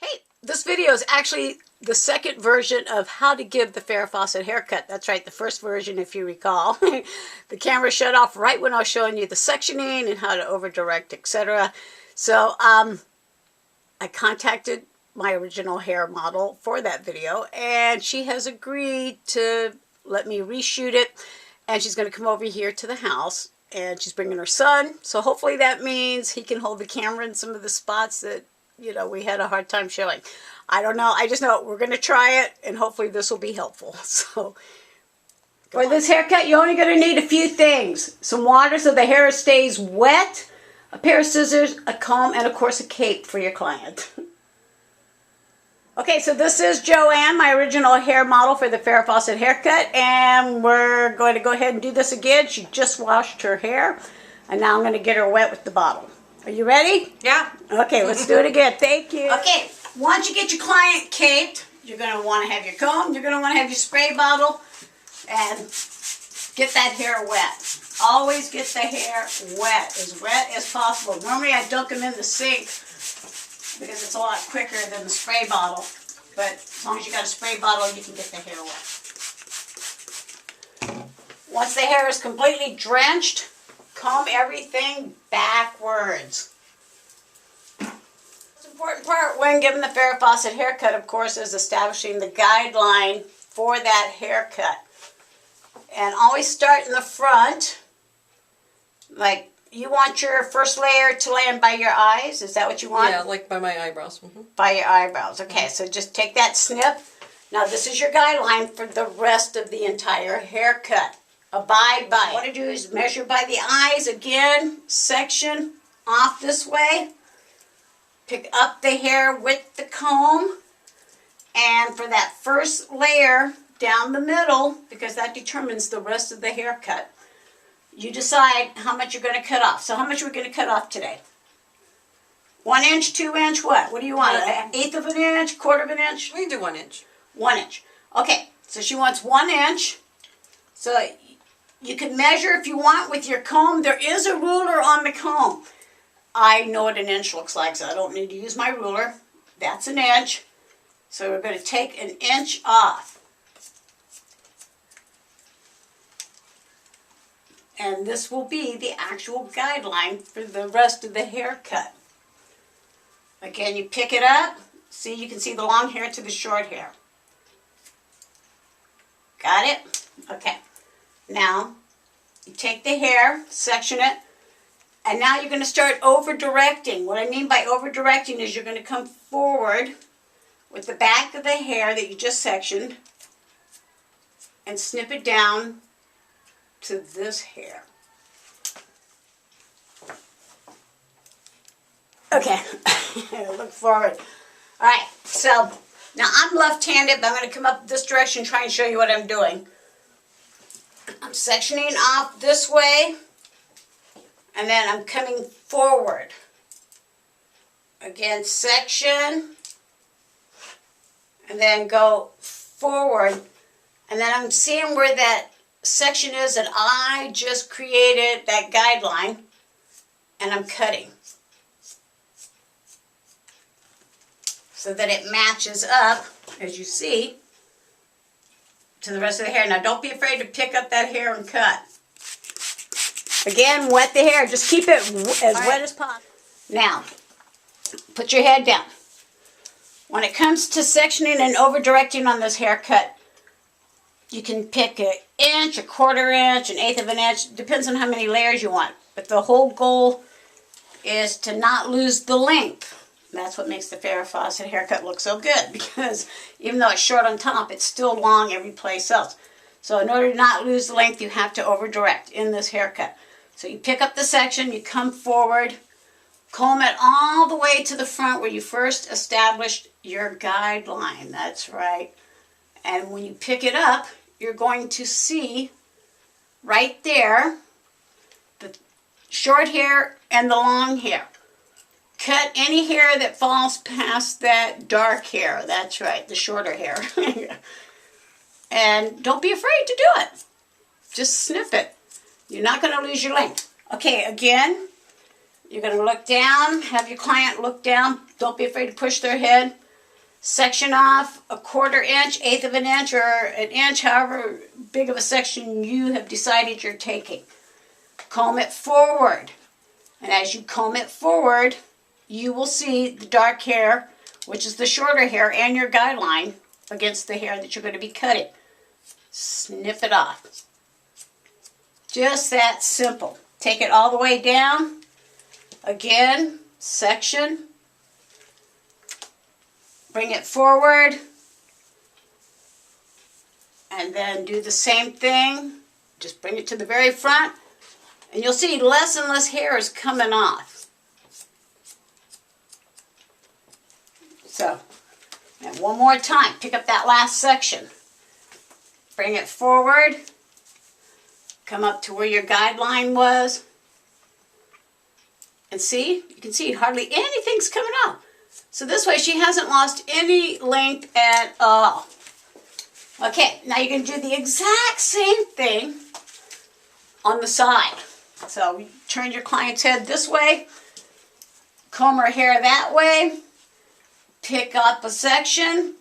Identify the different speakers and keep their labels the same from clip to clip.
Speaker 1: Hey, this video is actually the second version of how to give the Farrah Fawcett haircut. That's right, the first version, if you recall. The camera shut off right when I was showing you the sectioning and how to over direct, etc. So I contacted my original hair model for that video, and she has agreed to let me reshoot it, and she's going to come over here to the house, and she's bringing her son. So hopefully that means he can hold the camera in some of the spots that we had a hard time showing. I don't know. I just know we're going to try it, and hopefully this will be helpful. So, for this haircut, you're only going to need a few things. Some water so the hair stays wet, a pair of scissors, a comb, and of course a cape for your client. Okay, so this is Joanne, my original hair model for the Farrah Fawcett haircut, and we're going to go ahead and do this again. She just washed her hair, and now I'm going to get her wet with the bottle. Are you ready?
Speaker 2: Yeah.
Speaker 1: Okay, let's do it again. Thank you. Okay, once you get your client caped, you're going to want to have your comb, you're going to want to have your spray bottle, and get that hair wet. Always get the hair wet as possible. Normally I dunk them in the sink because it's a lot quicker than the spray bottle, but as long as you got a spray bottle, you can get the hair wet. Once the hair is completely drenched, comb everything backwards. The most important part when giving the Farrah Fawcett haircut, of course, is establishing the guideline for that haircut. And always start in the front. Like, you want your first layer to land by your eyes? Is that what you want?
Speaker 2: Yeah, like by my eyebrows. Mm-hmm.
Speaker 1: By your eyebrows. Okay, so just take that snip. Now, this is your guideline for the rest of the entire haircut. Abide by it. What I do is measure by the eyes again, section off this way, pick up the hair with the comb, and for that first layer down the middle, because that determines the rest of the haircut, you decide how much you're going to cut off. So how much are we going to cut off today? 1 inch, 2 inch, what? What do you want? An eighth of an inch, quarter of an inch?
Speaker 2: We can do 1 inch.
Speaker 1: 1 inch. Okay, so she wants 1 inch. So you can measure if you want with your comb. There is a ruler on the comb. I know what an inch looks like, so I don't need to use my ruler. That's an inch. So we're going to take an inch off. And this will be the actual guideline for the rest of the haircut. Again, you pick it up. See, you can see the long hair to the short hair. Got it? Okay. Now, you take the hair, section it, and now you're going to start over-directing. What I mean by over-directing is you're going to come forward with the back of the hair that you just sectioned and snip it down to this hair. Okay, look forward. All right, so now I'm left-handed, but I'm going to come up this direction and try and show you what I'm doing. I'm sectioning off this way, and then I'm coming forward. Again, section, and then go forward, and then I'm seeing where that section is that I just created, that guideline, and I'm cutting so that it matches up, as you see, to the rest of the hair. Now, don't be afraid to pick up that hair and cut. Again, wet the hair. Just keep it as wet as possible. Now, put your head down. When it comes to sectioning and over-directing on this haircut, you can pick an inch, a quarter inch, an eighth of an inch. Depends on how many layers you want. But the whole goal is to not lose the length. That's what makes the Farrah Fawcett haircut look so good, because even though it's short on top, it's still long every place else. So in order to not lose the length, you have to over-direct in this haircut. So you pick up the section, you come forward, comb it all the way to the front where you first established your guideline. That's right. And when you pick it up, you're going to see right there the short hair and the long hair. Cut any hair that falls past that dark hair. That's right, the shorter hair. And don't be afraid to do it. Just snip it. You're not going to lose your length. Okay, again, You're going to look down, have your client look down. Don't be afraid to push their head. section off 1/4 inch, 1/8 of an inch, or an inch, however big of a section you have decided you're taking. Comb it forward. And as you comb it forward, you will see the dark hair, which is the shorter hair, and your guideline against the hair that you're going to be cutting. Snip it off. Just that simple. Take it all the way down. Again, section. Bring it forward. And then do the same thing. Just bring it to the very front. And you'll see less and less hair is coming off. So, and one more time. Pick up that last section. Bring it forward. Come up to where your guideline was. And see? You can see hardly anything's coming off. So this way she hasn't lost any length at all. Okay, now you're going to do the exact same thing on the side. So you turn your client's head this way. Comb her hair that way. Pick up a section.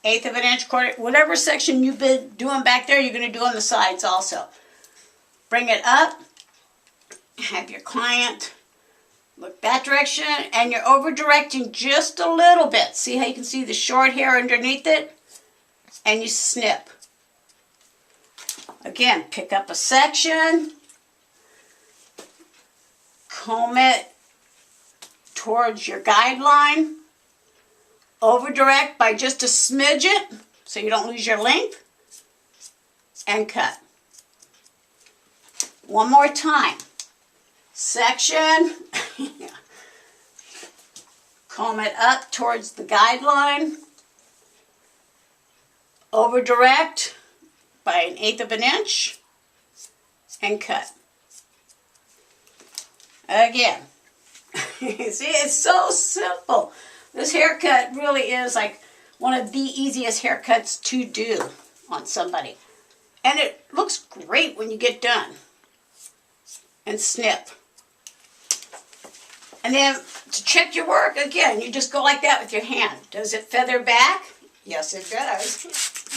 Speaker 1: 1/8 of an inch, 1/4, whatever section you've been doing back there, you're going to do on the sides also. Bring it up. Have your client look that direction, and you're over directing just a little bit. See how you can see the short hair underneath it? And you snip. Again, pick up a section. Comb it towards your guideline. Over direct by just a smidget so you don't lose your length. And cut. One more time. Section. Comb it up towards the guideline. Over direct by 1/8 of an inch. And cut. Again. See, it's so simple. This haircut really is like one of the easiest haircuts to do on somebody. And it looks great when you get done. And snip. And then to check your work, again, you just go like that with your hand. Does it feather back? Yes, it does.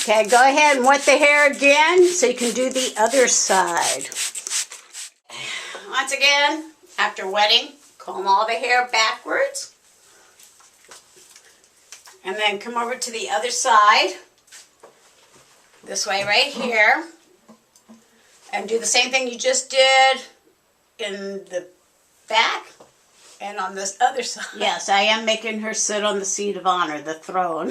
Speaker 1: Okay, go ahead and wet the hair again so you can do the other side. Once again, after wetting, comb all the hair backwards. And then come over to the other side. This way right here. And do the same thing you just did in the back and on this other side. Yes, I am making her sit on the seat of honor, the throne.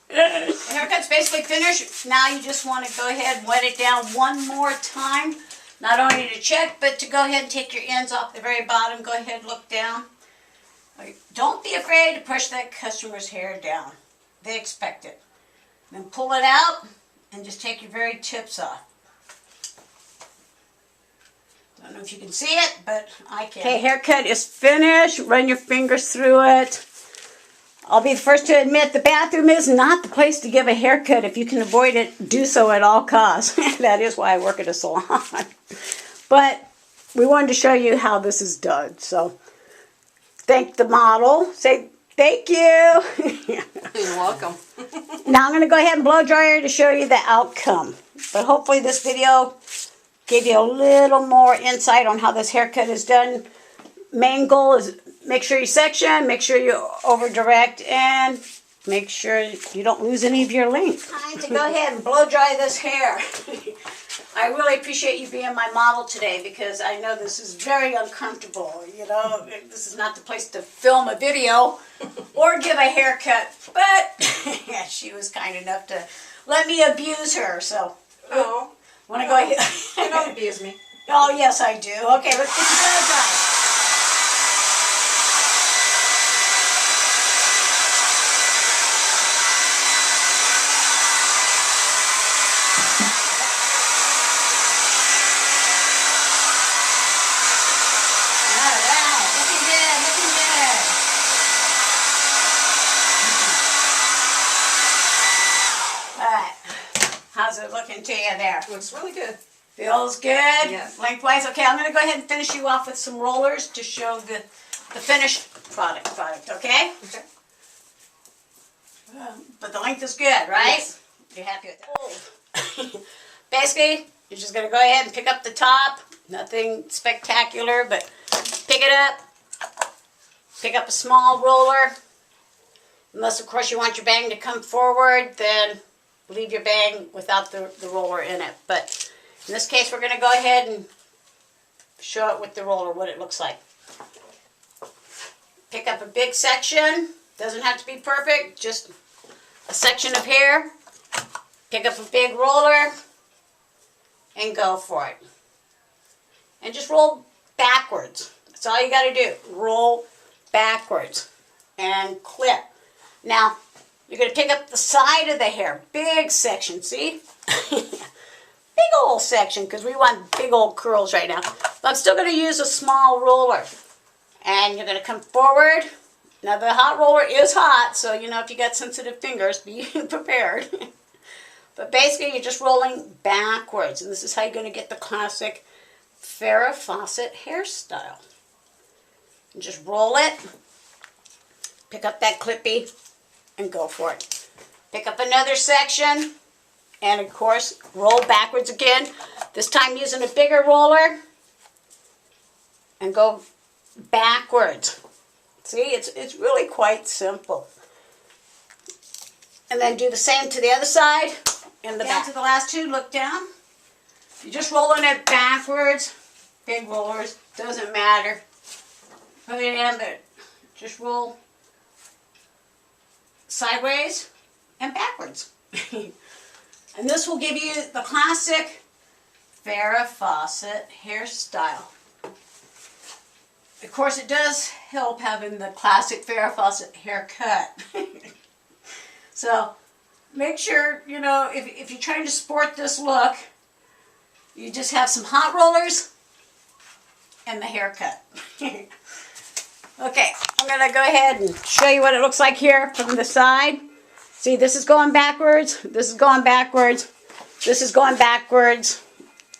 Speaker 1: The haircut's basically finished. Now you just want to go ahead and wet it down one more time. Not only to check, but to go ahead and take your ends off the very bottom. Go ahead, look down. Don't be afraid to push that customer's hair down. They expect it. Then pull it out and just take your very tips off. Don't know if you can see it, but I can. Okay, haircut is finished. Run your fingers through it. I'll be the first to admit the bathroom is not the place to give a haircut. If you can avoid it, do so at all costs. That is why I work at a salon. But we wanted to show you how this is done. So thank the model. Say thank you.
Speaker 2: You're welcome.
Speaker 1: Now I'm going to go ahead and blow dry her to show you the outcome. But hopefully this video gave you a little more insight on how this haircut is done. Main goal is make sure you section, make sure you over direct, and make sure you don't lose any of your length. Time to go ahead and blow dry this hair. I really appreciate you being my model today because I know this is very uncomfortable. You know, this is not the place to film a video or give a haircut. But yeah, she was kind enough to let me abuse her. So, want to go ahead?
Speaker 2: You don't abuse me.
Speaker 1: Oh yes, I do. Okay, let's get you blow dry. How's it looking to you there?
Speaker 2: Looks really good.
Speaker 1: Feels good?
Speaker 2: Yes.
Speaker 1: Lengthwise? Okay, I'm going to go ahead and finish you off with some rollers to show the finished product, okay?
Speaker 2: Okay.
Speaker 1: But the length is good, right?
Speaker 2: Yes.
Speaker 1: You're happy with that? Basically, you're just going to go ahead and pick up the top. Nothing spectacular, but pick it up. Pick up a small roller. Unless, of course, you want your bang to come forward, then leave your bang without the roller in it. But in this case, we're going to go ahead and show it with the roller what it looks like. Pick up a big section. Doesn't have to be perfect, just a section of hair. Pick up a big roller and go for it. And just roll backwards. That's all you got to do. Roll backwards and clip. Now, you're going to pick up the side of the hair. Big section, see? Big old section, because we want big old curls right now. But I'm still going to use a small roller. And you're going to come forward. Now, the hot roller is hot, so, you know, if you got sensitive fingers, be prepared. But basically, you're just rolling backwards. And this is how you're going to get the classic Farrah Fawcett hairstyle. And just roll it. Pick up that clippy and go for it. Pick up another section. And, of course, roll backwards again. This time using a bigger roller. And go backwards. See, it's really quite simple. And then do the same to the other side. In the back. To the last two, look down. You're just rolling it backwards. Big rollers, doesn't matter. Put it in, but just roll sideways and backwards. And this will give you the classic Farrah Fawcett hairstyle. Of course, it does help having the classic Farrah Fawcett haircut. So, make sure, you know, if you're trying to sport this look, you just have some hot rollers and the haircut. Okay, I'm going to go ahead and show you what it looks like here from the side. See, this is going backwards, this is going backwards, this is going backwards.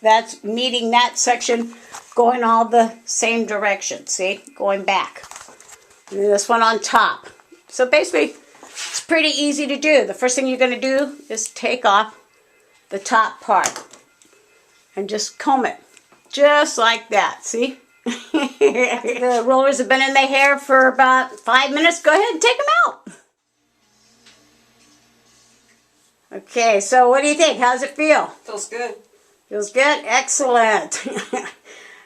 Speaker 1: That's meeting that section, going all the same direction, see, going back. And then this one on top. So basically, it's pretty easy to do. The first thing you're going to do is take off the top part and just comb it. Just like that, see? The rollers have been in the hair for about 5 minutes. Go ahead and take them out. Okay, so what do you think? How's it feel?
Speaker 2: Feels good.
Speaker 1: Feels good? Excellent.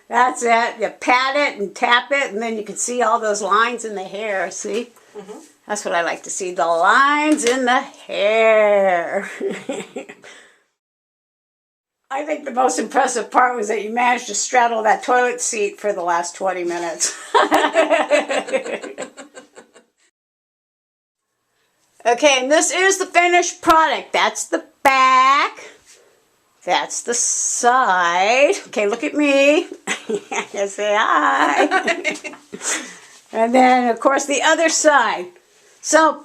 Speaker 1: That's it. You pat it and tap it, and then you can see all those lines in the hair, see? Mm-hmm. That's what I like to see, the lines in the hair. I think the most impressive part was that you managed to straddle that toilet seat for the last 20 minutes. Okay, and this is the finished product. That's the back. That's the side. Okay, look at me. Say hi. And then, of course, the other side. So,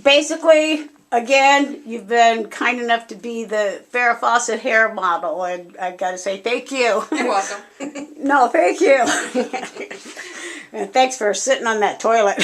Speaker 1: basically, again, you've been kind enough to be the Farrah Fawcett hair model, and I've got to say thank you.
Speaker 2: You're welcome.
Speaker 1: No, thank you. And thanks for sitting on that toilet.